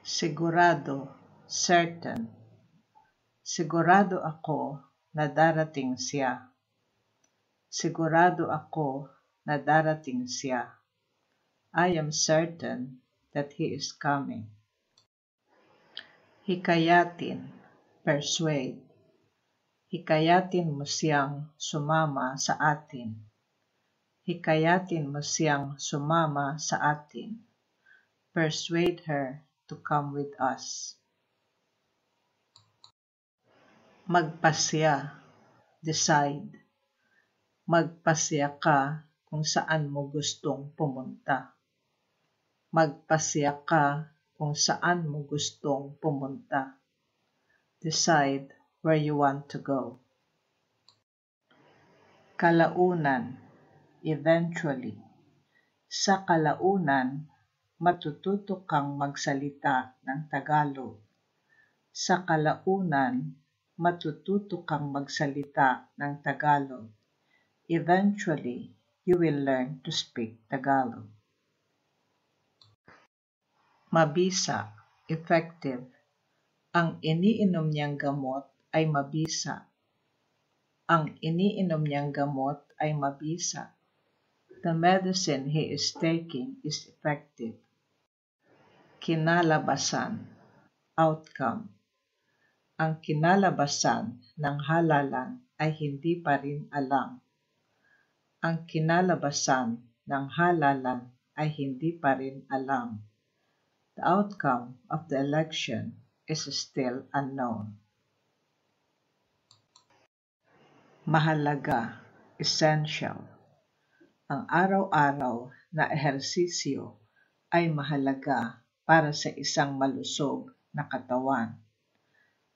Sigurado, certain. Sigurado ako na darating siya. Sigurado ako na darating siya. I am certain that he is coming. Hikayatin, persuade. Hikayatin mo siyang sumama sa atin. Hikayatin mo siyang sumama sa atin. Persuade her to come with us. Magpasya, decide. Magpasya ka kung saan mo gustong pumunta. Magpasya ka kung saan mo gustong pumunta. Decide where you want to go. Kalaunan, eventually. Sa kalaunan, matututo kang magsalita ng Tagalog. Sa kalaunan, matututo kang magsalita ng Tagalog. Eventually, you will learn to speak Tagalog. Mabisa, effective. Ang iniinom niyang gamot ay mabisa. Ang iniinom niyang gamot ay mabisa. The medicine he is taking is effective. Kinalabasan, outcome. Ang kinalabasan ng halalan ay hindi pa rin alam. Ang kinalabasan ng halalan ay hindi pa rin alam. The outcome of the election is still unknown. Mahalaga, essential. Ang araw-araw na ehersisyo ay mahalaga para sa isang malusog na katawan.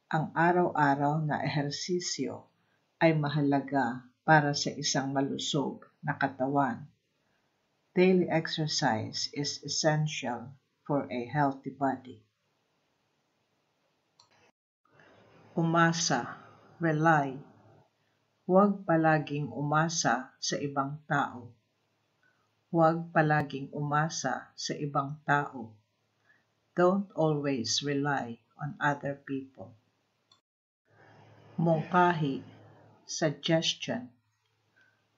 Ang araw-araw na ehersisyo ay mahalaga para sa isang malusog na katawan. Daily exercise is essential for a healthy body. Umasa, rely. Huwag palaging umasa sa ibang tao. Huwag palaging umasa sa ibang tao. Don't always rely on other people. Mungkahi, suggestion.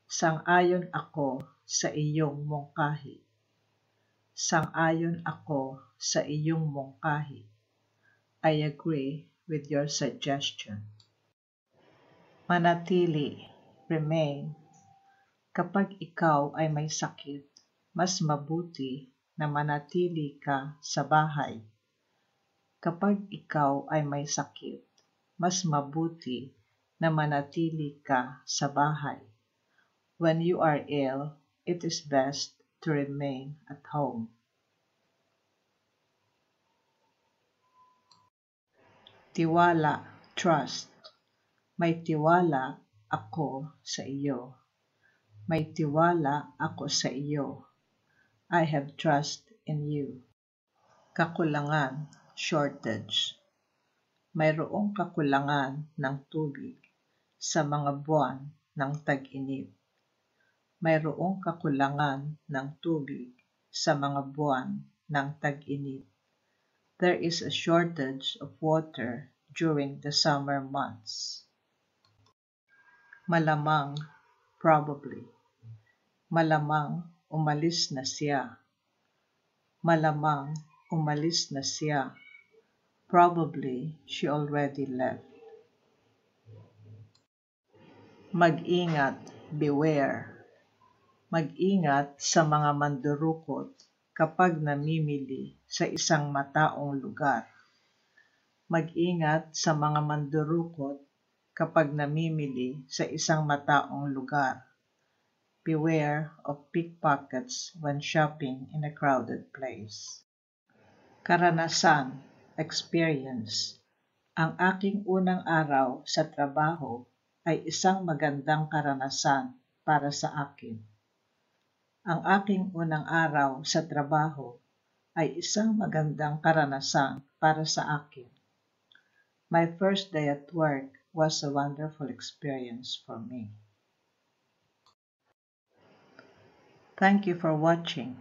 Sang-ayon ako sa iyong mungkahi. Sang-ayon ako sa iyong mungkahi. I agree with your suggestion. Manatili, remain. Kapag ikaw ay may sakit, mas mabuti na manatili ka sa bahay. Kapag ikaw ay may sakit, mas mabuti na manatili ka sa bahay. When you are ill, it is best to remain at home. Tiwala, trust. May tiwala ako sa iyo. May tiwala ako sa iyo. I have trust in you. Kakulangan, shortage. Mayroong kakulangan ng tubig sa mga buwan ng tag-init. Mayroong kakulangan ng tubig sa mga buwan ng tag-init. There is a shortage of water during the summer months. Malamang, probably. Malamang umalis na siya. Malamang umalis na siya. Probably she already left. Mag-ingat, beware. Mag-ingat sa mga mandurukot kapag namimili sa isang mataong lugar. Mag-ingat sa mga mandurukot kapag namimili sa isang mataong lugar. Beware of pickpockets when shopping in a crowded place. Karanasan, experience. Ang aking unang araw sa trabaho ay isang magandang karanasan para sa akin. Ang aking unang araw sa trabaho ay isang magandang karanasan para sa akin. My first day at work was a wonderful experience for me. Thank you for watching.